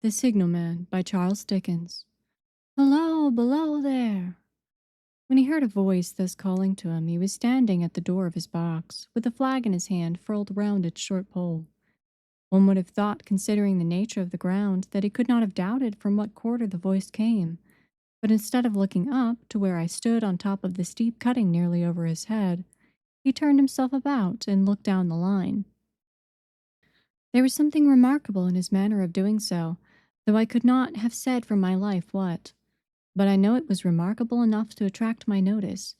The Signalman by Charles Dickens. Hello, below there! When he heard a voice thus calling to him, he was standing at the door of his box, with a flag in his hand furled round its short pole. One would have thought, considering the nature of the ground, that he could not have doubted from what quarter the voice came, but instead of looking up to where I stood on top of the steep cutting nearly over his head, he turned himself about and looked down the line. There was something remarkable in his manner of doing so, though I could not have said for my life what. But I know it was remarkable enough to attract my notice,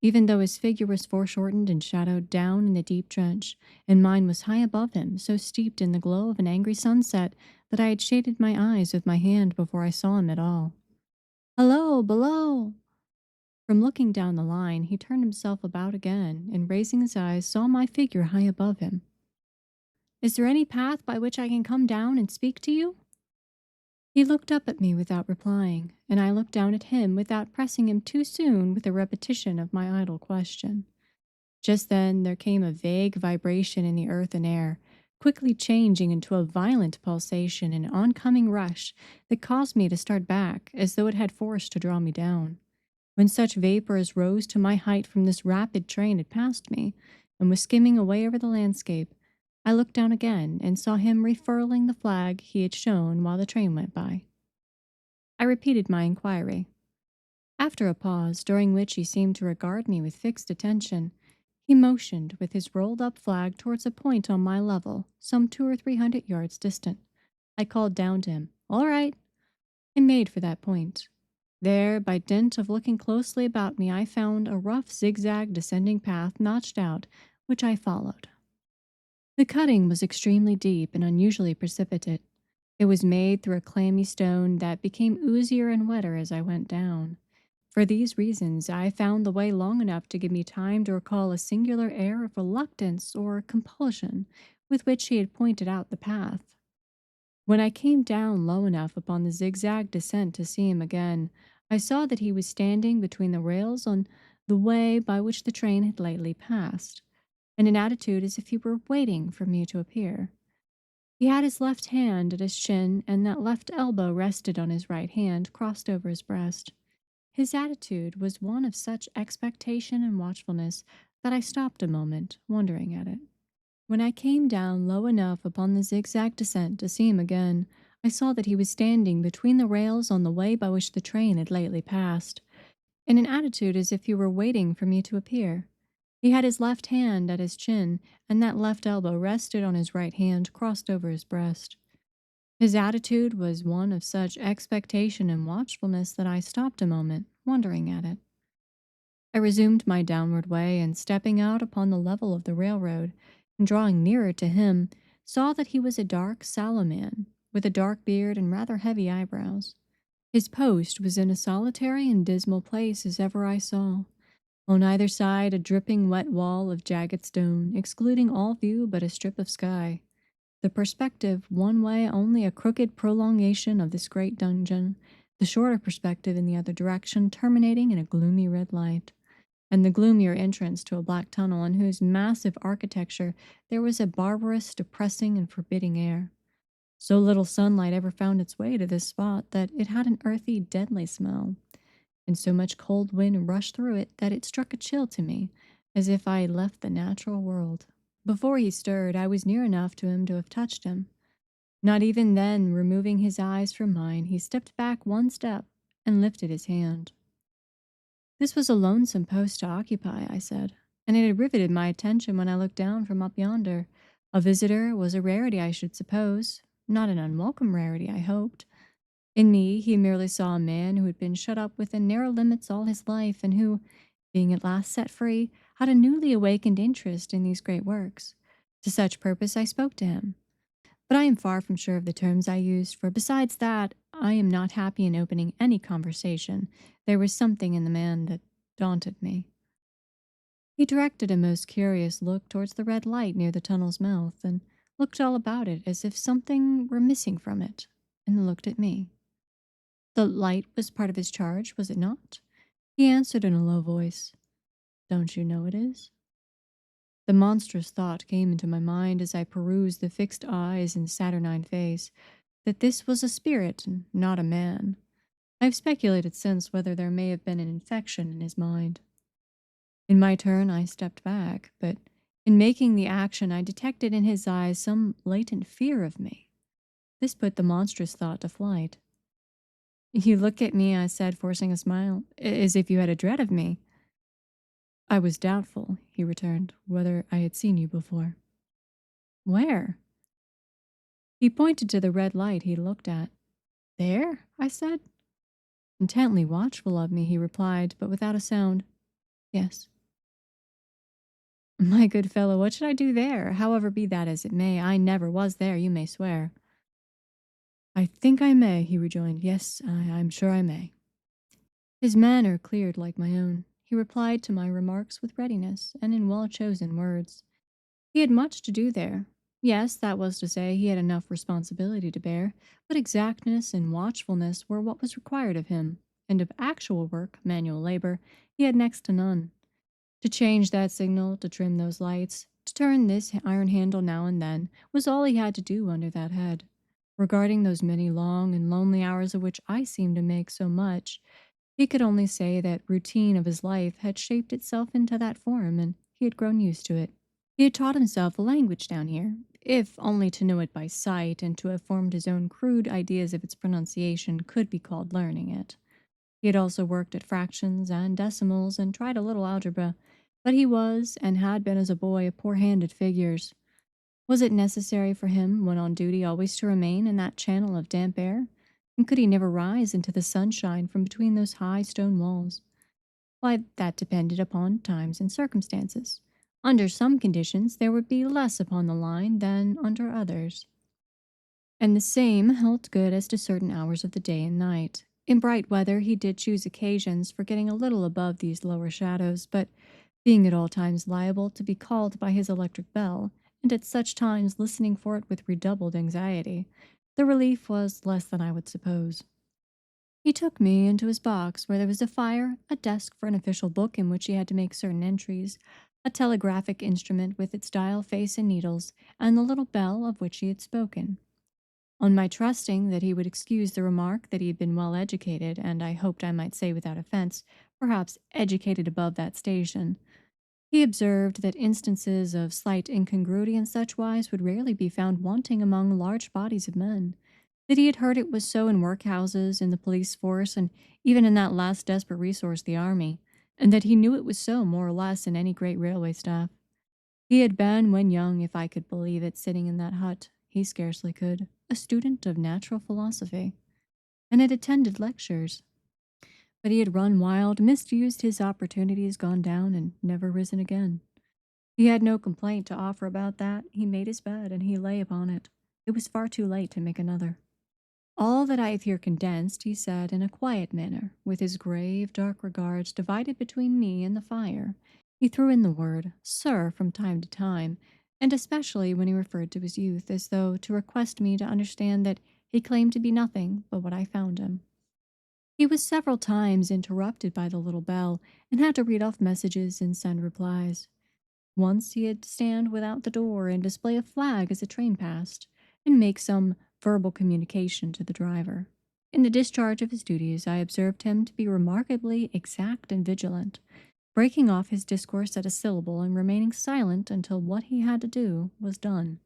even though his figure was foreshortened and shadowed down in the deep trench, and mine was high above him, so steeped in the glow of an angry sunset that I had shaded my eyes with my hand before I saw him at all. Hello, below! From looking down the line, he turned himself about again, and raising his eyes, saw my figure high above him. Is there any path by which I can come down and speak to you? He looked up at me without replying, and I looked down at him without pressing him too soon with a repetition of my idle question. Just then there came a vague vibration in the earth and air, quickly changing into a violent pulsation and oncoming rush that caused me to start back as though it had force to draw me down. When such vapor as rose to my height from this rapid train had passed me, and was skimming away over the landscape, I looked down again and saw him refurling the flag he had shown while the train went by. I repeated my inquiry. After a pause, during which he seemed to regard me with fixed attention, he motioned with his rolled up flag towards a point on my level, some 200 or 300 yards distant. I called down to him, "All right," and made for that point. There, by dint of looking closely about me, I found a rough zigzag descending path notched out, which I followed. The cutting was extremely deep and unusually precipitate. It was made through a clammy stone that became oozier and wetter as I went down. For these reasons, I found the way long enough to give me time to recall a singular air of reluctance or compulsion with which he had pointed out the path. When I came down low enough upon the zigzag descent to see him again, I saw that he was standing between the rails on the way by which the train had lately passed, in an attitude as if he were waiting for me to appear. He had his left hand at his chin, and that left elbow rested on his right hand, crossed over his breast. His attitude was one of such expectation and watchfulness that I stopped a moment, wondering at it. When I came down low enough upon the zigzag descent to see him again, I saw that he was standing between the rails on the way by which the train had lately passed, in an attitude as if he were waiting for me to appear. He had his left hand at his chin, and that left elbow rested on his right hand, crossed over his breast. His attitude was one of such expectation and watchfulness that I stopped a moment, wondering at it. I resumed my downward way, and stepping out upon the level of the railroad, and drawing nearer to him, saw that he was a dark, sallow man, with a dark beard and rather heavy eyebrows. His post was in a solitary and dismal place as ever I saw. On either side, a dripping wet wall of jagged stone, excluding all view but a strip of sky. The perspective one way only a crooked prolongation of this great dungeon, the shorter perspective in the other direction terminating in a gloomy red light, and the gloomier entrance to a black tunnel in whose massive architecture there was a barbarous, depressing, and forbidding air. So little sunlight ever found its way to this spot that it had an earthy, deadly smell, and so much cold wind rushed through it that it struck a chill to me, as if I had left the natural world. Before he stirred, I was near enough to him to have touched him. Not even then, removing his eyes from mine, he stepped back one step and lifted his hand. This was a lonesome post to occupy, I said, and it had riveted my attention when I looked down from up yonder. A visitor was a rarity, I should suppose, not an unwelcome rarity, I hoped. In me, he merely saw a man who had been shut up within narrow limits all his life, and who, being at last set free, had a newly awakened interest in these great works. To such purpose I spoke to him. But I am far from sure of the terms I used, for besides that, I am not happy in opening any conversation. There was something in the man that daunted me. He directed a most curious look towards the red light near the tunnel's mouth, and looked all about it as if something were missing from it, and then looked at me. The light was part of his charge, was it not? He answered in a low voice, "Don't you know it is?" The monstrous thought came into my mind as I perused the fixed eyes and saturnine face. that this was a spirit and not a man. I've speculated since whether there may have been an infection in his mind. In my turn, I stepped back, but in making the action, I detected in his eyes some latent fear of me. This put the monstrous thought to flight. You look at me, I said, forcing a smile, as if you had a dread of me. I was doubtful, he returned, whether I had seen you before. Where? He pointed to the red light he looked at. There? I said. Intently watchful of me, he replied, but without a sound. Yes. My good fellow, what should I do there? However, be that as it may, I never was there, you may swear. I think I may, he rejoined. Yes, I'm sure I may. His manner cleared like my own. He replied to my remarks with readiness and in well chosen words. He had much to do there. Yes, that was to say, he had enough responsibility to bear, but exactness and watchfulness were what was required of him, and of actual work, manual labor, he had next to none. To change that signal, to trim those lights, to turn this iron handle now and then, was all he had to do under that head. Regarding those many long and lonely hours of which I seemed to make so much, he could only say that routine of his life had shaped itself into that form, and he had grown used to it. He had taught himself a language down here, if only to know it by sight and to have formed his own crude ideas of its pronunciation could be called learning it. He had also worked at fractions and decimals and tried a little algebra, but he was, and had been as a boy, a poor hand at figures. Was it necessary for him, when on duty, always to remain in that channel of damp air? And could he never rise into the sunshine from between those high stone walls? Why, that depended upon times and circumstances. Under some conditions there would be less upon the line than under others. And the same held good as to certain hours of the day and night. In bright weather he did choose occasions for getting a little above these lower shadows, but being at all times liable to be called by his electric bell, and at such times listening for it with redoubled anxiety, the relief was less than I would suppose. He took me into his box, where there was a fire, a desk for an official book in which he had to make certain entries, a telegraphic instrument with its dial face and needles, and the little bell of which he had spoken. On my trusting that he would excuse the remark that he had been well educated, and I hoped I might say without offense, perhaps educated above that station, he observed that instances of slight incongruity in such wise would rarely be found wanting among large bodies of men, that he had heard it was so in workhouses, in the police force, and even in that last desperate resource, the army, and that he knew it was so more or less in any great railway staff. He had been, when young, if I could believe it, sitting in that hut, he scarcely could, a student of natural philosophy, and had attended lectures. But he had run wild, misused his opportunities, gone down, and never risen again. He had no complaint to offer about that. He made his bed, and he lay upon it. It was far too late to make another. All that I have here condensed, he said in a quiet manner, with his grave, dark regards divided between me and the fire. He threw in the word, sir, from time to time, and especially when he referred to his youth, as though to request me to understand that he claimed to be nothing but what I found him. He was several times interrupted by the little bell, and had to read off messages and send replies. Once he had to stand without the door and display a flag as a train passed, and make some verbal communication to the driver. In the discharge of his duties, I observed him to be remarkably exact and vigilant, breaking off his discourse at a syllable and remaining silent until what he had to do was done.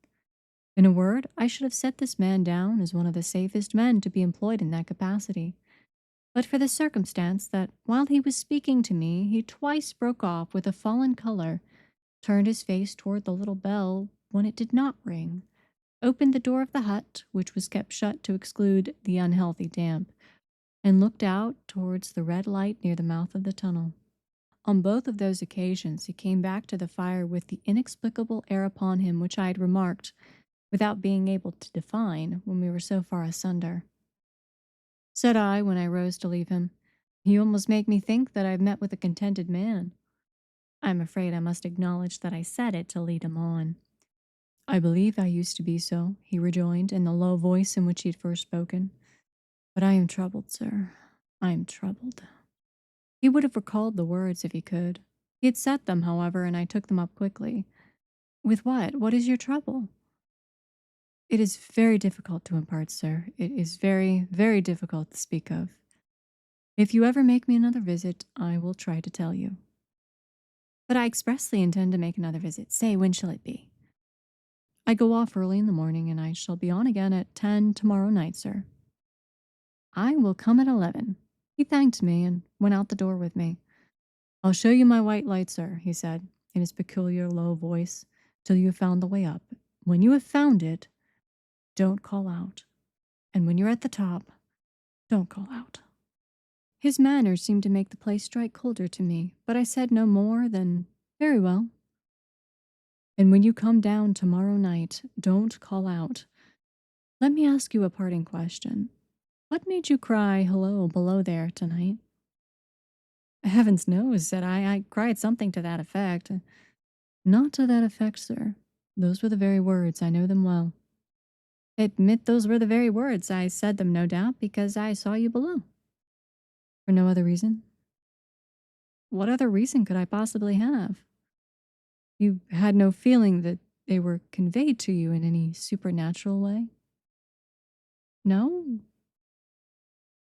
In a word, I should have set this man down as one of the safest men to be employed in that capacity, but for the circumstance that while he was speaking to me, he twice broke off with a fallen color, turned his face toward the little bell when it did not ring, opened the door of the hut, which was kept shut to exclude the unhealthy damp, and looked out towards the red light near the mouth of the tunnel. On both of those occasions he came back to the fire with the inexplicable air upon him which I had remarked, without being able to define, when we were so far asunder. Said I, when I rose to leave him, "You almost make me think that I have met with a contented man." I am afraid I must acknowledge that I said it to lead him on. "I believe I used to be so," he rejoined, in the low voice in which he had first spoken. "But I am troubled, sir. I am troubled." He would have recalled the words if he could. He had said them, however, and I took them up quickly. "With what? What is your trouble?" It is very difficult to impart, sir. It is very, very difficult to speak of. If you ever make me another visit, I will try to tell you. But I expressly intend to make another visit. Say, when shall it be? I go off early in the morning, and I shall be on again at 10 tomorrow night, sir. I will come at 11. He thanked me and went out the door with me. I'll show you my white light, sir, he said, in his peculiar low voice, till you have found the way up. When you have found it, don't call out. And when you're at the top, don't call out. His manner seemed to make the place strike colder to me, but I said no more than, very well. And when you come down tomorrow night, don't call out. Let me ask you a parting question. What made you cry hello below there tonight? Heavens knows, said I cried something to that effect. Not to that effect, sir. Those were the very words. I know them well. Admit those were the very words. I said them, no doubt, because I saw you below. For no other reason? What other reason could I possibly have? You had no feeling that they were conveyed to you in any supernatural way? No?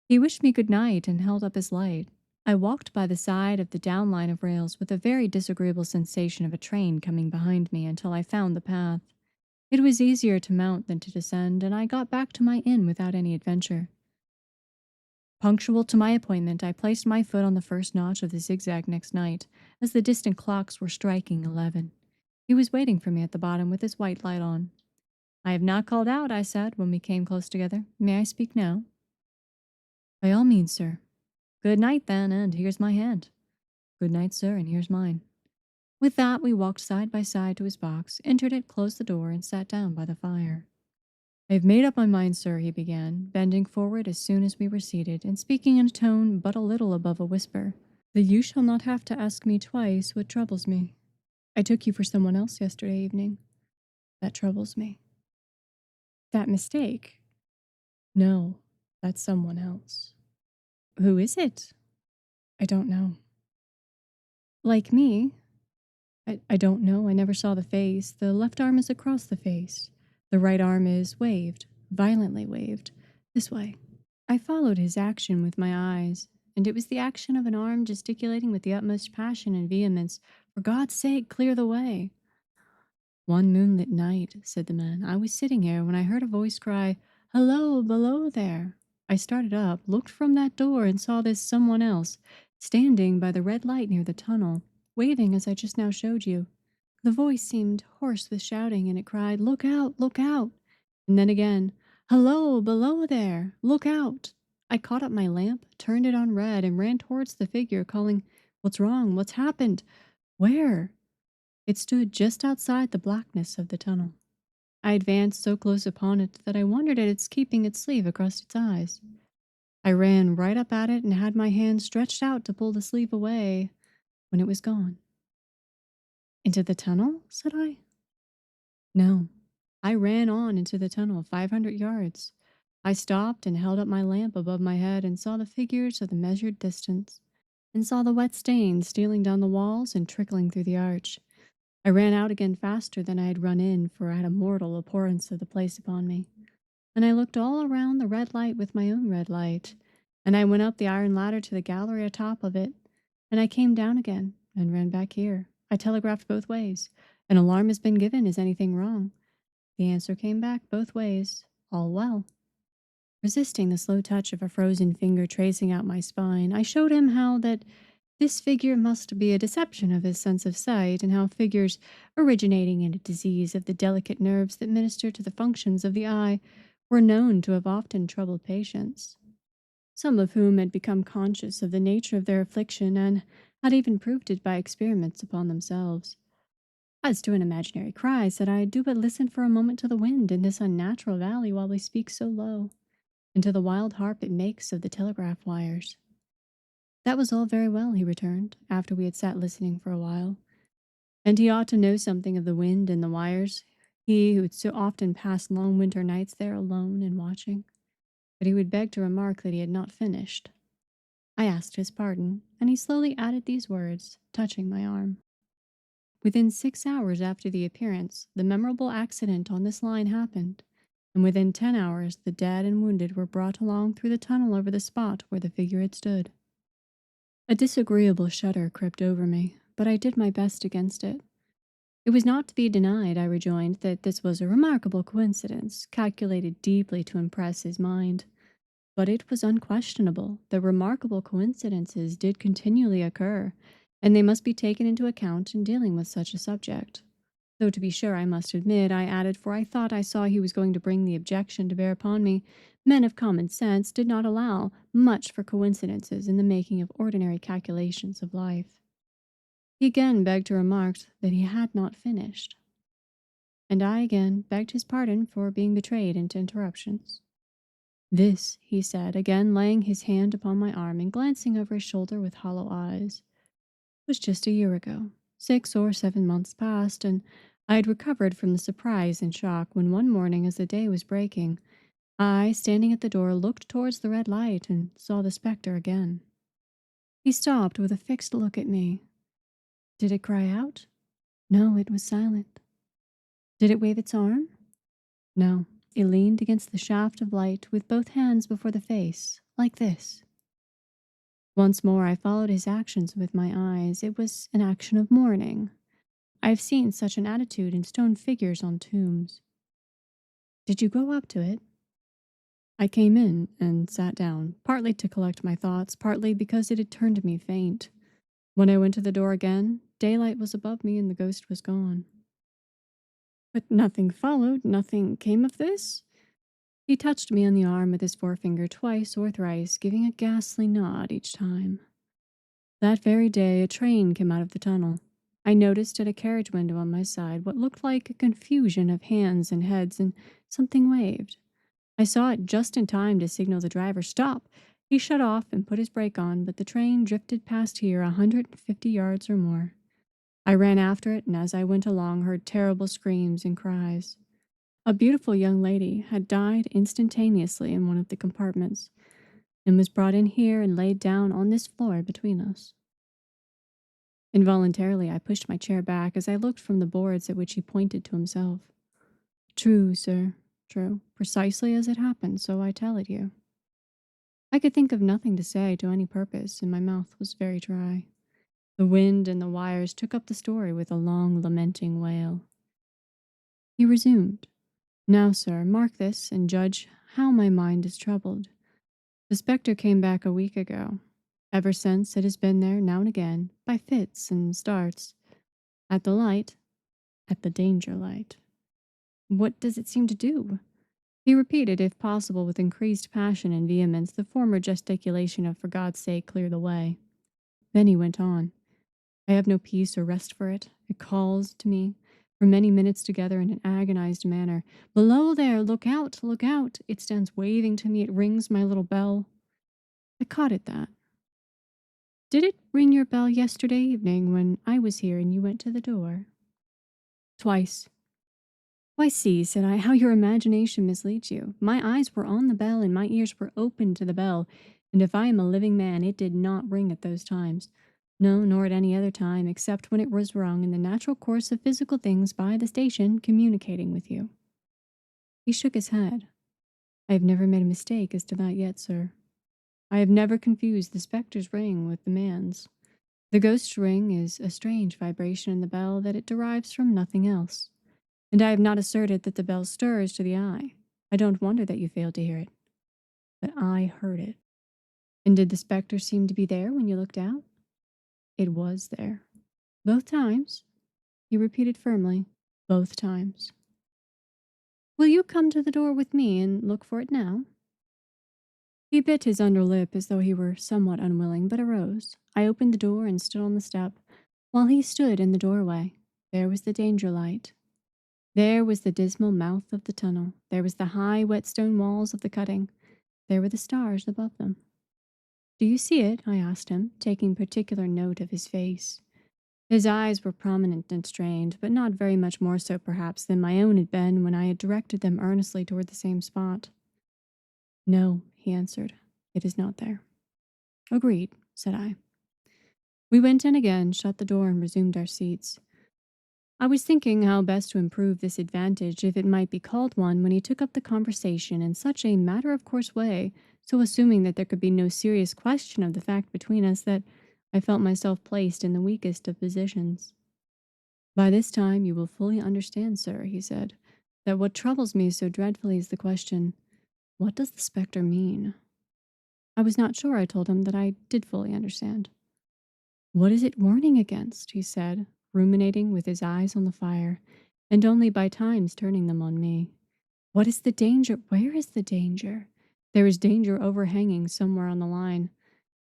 He wished me good night and held up his light. I walked by the side of the down line of rails with a very disagreeable sensation of a train coming behind me until I found the path. It was easier to mount than to descend, and I got back to my inn without any adventure. Punctual to my appointment, I placed my foot on the first notch of the zigzag next night, as the distant clocks were striking 11. He was waiting for me at the bottom with his white light on. I have not called out, I said, when we came close together. May I speak now? By all means, sir. Good night, then, and here's my hand. Good night, sir, and here's mine. With that, we walked side by side to his box, entered it, closed the door, and sat down by the fire. I have made up my mind, sir, he began, bending forward as soon as we were seated, and speaking in a tone but a little above a whisper, that you shall not have to ask me twice what troubles me. I took you for someone else yesterday evening. That troubles me. That mistake? No, that's someone else. Who is it? I don't know. Like me? I don't know. I never saw the face. The left arm is across the face. The right arm is waved, violently waved, this way. I followed his action with my eyes, and it was the action of an arm gesticulating with the utmost passion and vehemence. For God's sake, clear the way. One moonlit night, said the man, I was sitting here when I heard a voice cry, Hello, below there. I started up, looked from that door, and saw this someone else, standing by the red light near the tunnel, waving as I just now showed you. The voice seemed hoarse with shouting, and it cried, Look out, look out. And then again, Hello, below there, look out. I caught up my lamp, turned it on red, and ran towards the figure, calling, What's wrong? What's happened? Where? It stood just outside the blackness of the tunnel. I advanced so close upon it that I wondered at its keeping its sleeve across its eyes. I ran right up at it and had my hand stretched out to pull the sleeve away when it was gone. Into the tunnel? Said I. No. I ran on into the tunnel 500 yards. I stopped and held up my lamp above my head and saw the figures of the measured distance, and saw the wet stains stealing down the walls and trickling through the arch. I ran out again faster than I had run in, for I had a mortal abhorrence of the place upon me. And I looked all around the red light with my own red light, and I went up the iron ladder to the gallery atop of it, and I came down again and ran back here. I telegraphed both ways. An alarm has been given. Is anything wrong? The answer came back both ways. All well. Resisting the slow touch of a frozen finger tracing out my spine, I showed him how that this figure must be a deception of his sense of sight, and how figures originating in a disease of the delicate nerves that minister to the functions of the eye were known to have often troubled patients, some of whom had become conscious of the nature of their affliction and had even proved it by experiments upon themselves. As to an imaginary cry, said I, do but listen for a moment to the wind in this unnatural valley while we speak so low, and to the wild harp it makes of the telegraph wires. That was all very well, he returned, after we had sat listening for a while. And he ought to know something of the wind and the wires, he who had so often passed long winter nights there alone and watching. But he would beg to remark that he had not finished. I asked his pardon, and he slowly added these words, touching my arm. Within 6 hours after the appearance, the memorable accident on this line happened. and within 10 hours the dead and wounded were brought along through the tunnel over the spot where the figure had stood. A disagreeable shudder crept over me, but I did my best against it. It was not to be denied, I rejoined, that this was a remarkable coincidence, calculated deeply to impress his mind. But it was unquestionable that remarkable coincidences did continually occur, and they must be taken into account in dealing with such a subject. Though to be sure, I must admit, I added, for I thought I saw he was going to bring the objection to bear upon me, men of common sense did not allow much for coincidences in the making of ordinary calculations of life. He again begged to remark that he had not finished, and I again begged his pardon for being betrayed into interruptions. This, he said, again laying his hand upon my arm and glancing over his shoulder with hollow eyes, was just a year ago. 6 or 7 months passed, and I had recovered from the surprise and shock when one morning as the day was breaking, I, standing at the door, looked towards the red light and saw the spectre again. He stopped with a fixed look at me. Did it cry out? No, it was silent. Did it wave its arm? No, it leaned against the shaft of light with both hands before the face, like this. Once more I followed his actions with my eyes. It was an action of mourning. I have seen such an attitude in stone figures on tombs. Did you go up to it? I came in and sat down, partly to collect my thoughts, partly because it had turned me faint. When I went to the door again, daylight was above me and the ghost was gone. But nothing followed, nothing came of this? He touched me on the arm with his forefinger twice or thrice, giving a ghastly nod each time. That very day a train came out of the tunnel. I noticed at a carriage window on my side what looked like a confusion of hands and heads, and something waved. I saw it just in time to signal the driver, "Stop!" He shut off and put his brake on, but the train drifted past here 150 yards or more. I ran after it, and as I went along heard terrible screams and cries. A beautiful young lady had died instantaneously in one of the compartments, and was brought in here and laid down on this floor between us. Involuntarily I pushed my chair back as I looked from the boards at which he pointed to himself. True, sir, true. Precisely as it happened, so I tell it you. I could think of nothing to say to any purpose, and my mouth was very dry. The wind and the wires took up the story with a long lamenting wail. He resumed. Now, sir, mark this, and judge how my mind is troubled. The spectre came back a week ago. Ever since, it has been there now and again, by fits and starts. At the light, at the danger light. What does it seem to do? He repeated, if possible with increased passion and vehemence, the former gesticulation of "for God's sake, clear the way." Then he went on. I have no peace or rest for it. It calls to me for many minutes together in an agonized manner. Below there, look out, look out. It stands waving to me. It rings my little bell. I caught at that. Did it ring your bell yesterday evening when I was here and you went to the door? Twice. Why, see, said I, how your imagination misleads you. My eyes were on the bell and my ears were open to the bell, and if I am a living man, it did not ring at those times. No, nor at any other time, except when it was rung in the natural course of physical things by the station communicating with you. He shook his head. I have never made a mistake as to that yet, sir. I have never confused the spectre's ring with the man's. The ghost's ring is a strange vibration in the bell that it derives from nothing else. And I have not asserted that the bell stirs to the eye. I don't wonder that you failed to hear it. But I heard it. And did the spectre seem to be there when you looked out? It was there. Both times? He repeated firmly. Both times. Will you come to the door with me and look for it now? He bit his under lip as though he were somewhat unwilling, but arose. I opened the door and stood on the step, while he stood in the doorway. There was the danger light. There was the dismal mouth of the tunnel. There was the high, wet stone walls of the cutting. There were the stars above them. Do you see it? I asked him, taking particular note of his face. His eyes were prominent and strained, but not very much more so, perhaps, than my own had been when I had directed them earnestly toward the same spot. No, he answered. It is not there. Agreed, said I. We went in again, shut the door, and resumed our seats. I was thinking how best to improve this advantage, if it might be called one, when he took up the conversation in such a matter of course way, so assuming that there could be no serious question of the fact between us, that I felt myself placed in the weakest of positions. By this time you will fully understand, sir, he said, that what troubles me so dreadfully is the question, what does the spectre mean? I was not sure, I told him, that I did fully understand. What is it warning against? He said, ruminating with his eyes on the fire, and only by times turning them on me. What is the danger? Where is the danger? There is danger overhanging somewhere on the line.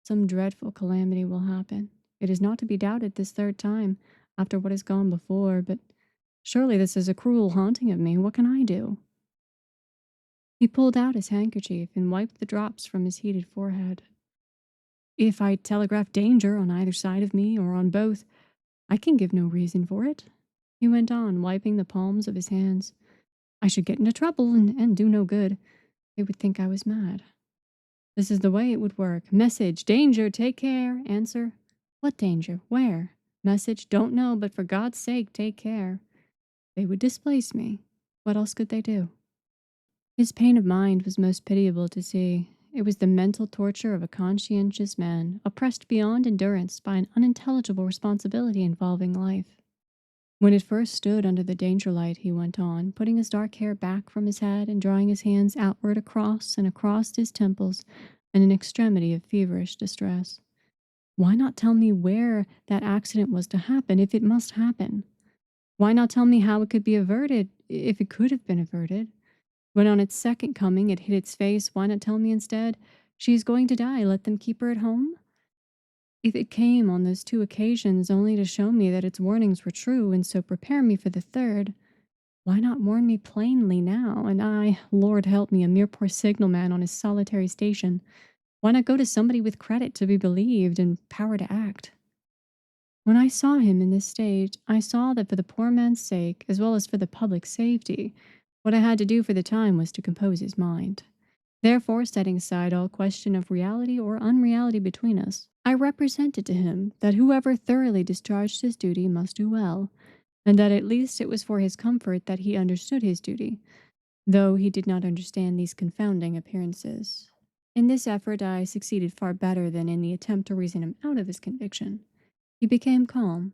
Some dreadful calamity will happen. It is not to be doubted this third time, after what has gone before, but surely this is a cruel haunting of me. What can I do? He pulled out his handkerchief and wiped the drops from his heated forehead. If I telegraph danger on either side of me or on both, I can give no reason for it. He went on, wiping the palms of his hands. I should get into trouble and do no good. They would think I was mad. This is the way it would work. Message, danger, take care. Answer, what danger? Where? Message, don't know, but for God's sake, take care. They would displace me. What else could they do? His pain of mind was most pitiable to see. It was the mental torture of a conscientious man, oppressed beyond endurance by an unintelligible responsibility involving life. When it first stood under the danger light, he went on, putting his dark hair back from his head and drawing his hands outward across and across his temples in an extremity of feverish distress. Why not tell me where that accident was to happen, if it must happen? Why not tell me how it could be averted, if it could have been averted? When on its second coming it hit its face, why not tell me instead, she is going to die, let them keep her at home? If it came on those two occasions only to show me that its warnings were true and so prepare me for the third, why not warn me plainly now, and I, Lord help me, a mere poor signalman on his solitary station, why not go to somebody with credit to be believed and power to act? When I saw him in this state, I saw that for the poor man's sake, as well as for the public safety, what I had to do for the time was to compose his mind. Therefore, setting aside all question of reality or unreality between us, I represented to him that whoever thoroughly discharged his duty must do well, and that at least it was for his comfort that he understood his duty, though he did not understand these confounding appearances. In this effort I succeeded far better than in the attempt to reason him out of his conviction. He became calm.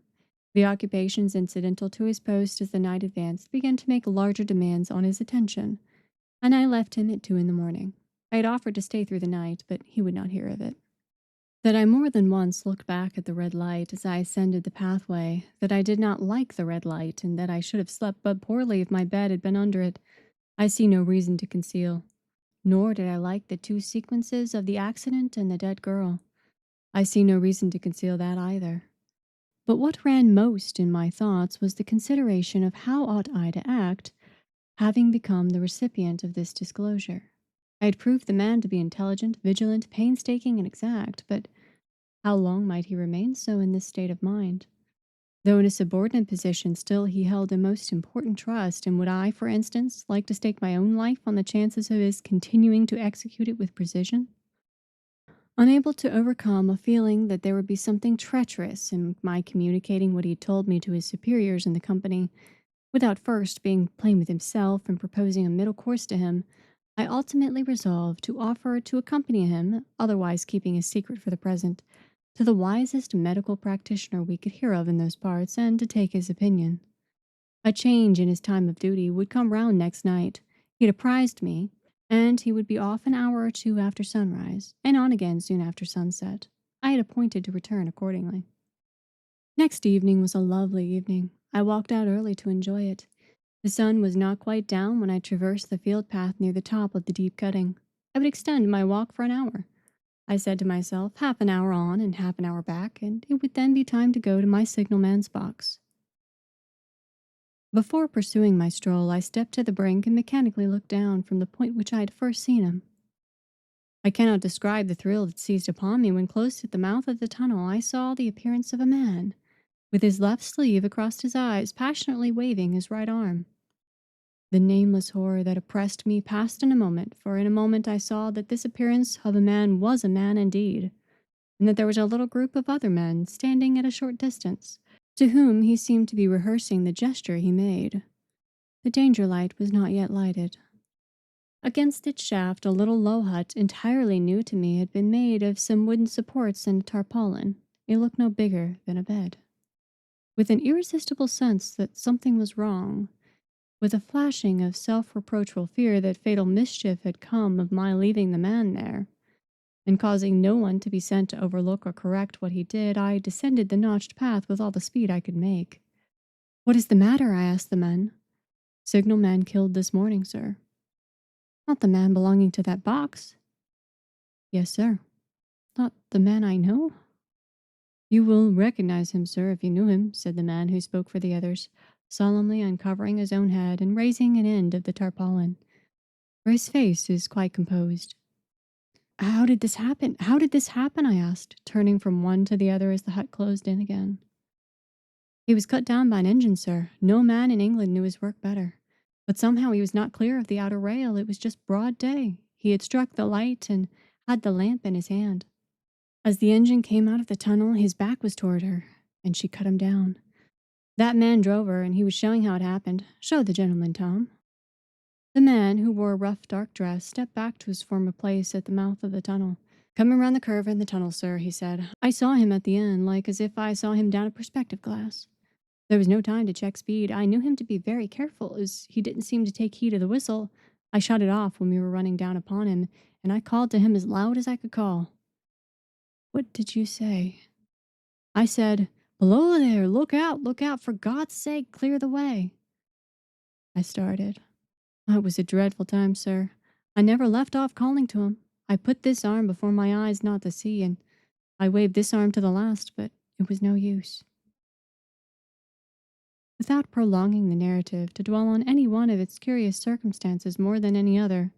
The occupations incidental to his post as the night advanced began to make larger demands on his attention, and I left him at 2 in the morning. I had offered to stay through the night, but he would not hear of it. That I more than once looked back at the red light as I ascended the pathway, that I did not like the red light, and that I should have slept but poorly if my bed had been under it, I see no reason to conceal. Nor did I like the two sequences of the accident and the dead girl. I see no reason to conceal that either. But what ran most in my thoughts was the consideration of how ought I to act, having become the recipient of this disclosure. I had proved the man to be intelligent, vigilant, painstaking, and exact, but how long might he remain so in this state of mind? Though in a subordinate position, still he held a most important trust, and would I, for instance, like to stake my own life on the chances of his continuing to execute it with precision? Unable to overcome a feeling that there would be something treacherous in my communicating what he had told me to his superiors in the company, without first being plain with himself and proposing a middle course to him, I ultimately resolved to offer to accompany him, otherwise keeping his secret for the present, to the wisest medical practitioner we could hear of in those parts, and to take his opinion. A change in his time of duty would come round next night. He had apprised me, and he would be off an hour or two after sunrise, and on again soon after sunset. I had appointed to return accordingly. Next evening was a lovely evening. I walked out early to enjoy it. The sun was not quite down when I traversed the field path near the top of the deep cutting. I would extend my walk for an hour. I said to myself, half an hour on and half an hour back, and it would then be time to go to my signalman's box. Before pursuing my stroll, I stepped to the brink and mechanically looked down from the point which I had first seen him. I cannot describe the thrill that seized upon me when close at the mouth of the tunnel I saw the appearance of a man, with his left sleeve across his eyes, passionately waving his right arm. The nameless horror that oppressed me passed in a moment, for in a moment I saw that this appearance of a man was a man indeed, and that there was a little group of other men standing at a short distance, to whom he seemed to be rehearsing the gesture he made. The danger light was not yet lighted. Against its shaft, a little low hut, entirely new to me, had been made of some wooden supports and a tarpaulin. It looked no bigger than a bed. With an irresistible sense that something was wrong, with a flashing of self-reproachful fear that fatal mischief had come of my leaving the man there, and causing no one to be sent to overlook or correct what he did, I descended the notched path with all the speed I could make. "What is the matter?" I asked the men. "Signalman killed this morning, sir." "Not the man belonging to that box?" "Yes, sir." "Not the man I know?" "You will recognize him, sir, if you knew him," said the man who spoke for the others, solemnly uncovering his own head and raising an end of the tarpaulin, for his face is quite composed. "How did this happen? How did this happen?" I asked, turning from one to the other as the hut closed in again. "He was cut down by an engine, sir. No man in England knew his work better. But somehow he was not clear of the outer rail. It was just broad day. He had struck the light and had the lamp in his hand. As the engine came out of the tunnel, his back was toward her, and she cut him down. That man drove her, and he was showing how it happened. Show the gentleman, Tom." The man, who wore a rough dark dress, stepped back to his former place at the mouth of the tunnel. "Coming round the curve in the tunnel, sir," he said. "I saw him at the end, like as if I saw him down a perspective glass. There was no time to check speed. I knew him to be very careful, as he didn't seem to take heed of the whistle. I shut it off when we were running down upon him, and I called to him as loud as I could call." "What did you say?" "I said, 'Below there, look out, for God's sake, clear the way.'" I started. "Oh, it was a dreadful time, sir. I never left off calling to him. I put this arm before my eyes not to see, and I waved this arm to the last, but it was no use." Without prolonging the narrative to dwell on any one of its curious circumstances more than any other,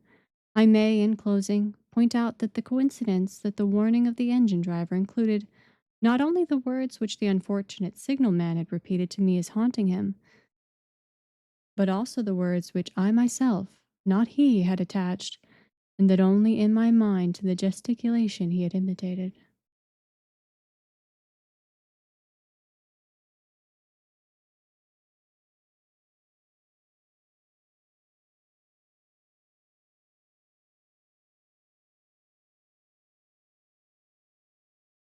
I may, in closing, point out that the coincidence that the warning of the engine driver included not only the words which the unfortunate signalman had repeated to me as haunting him, but also the words which I myself, not he, had attached, and that only in my mind, to the gesticulation he had imitated.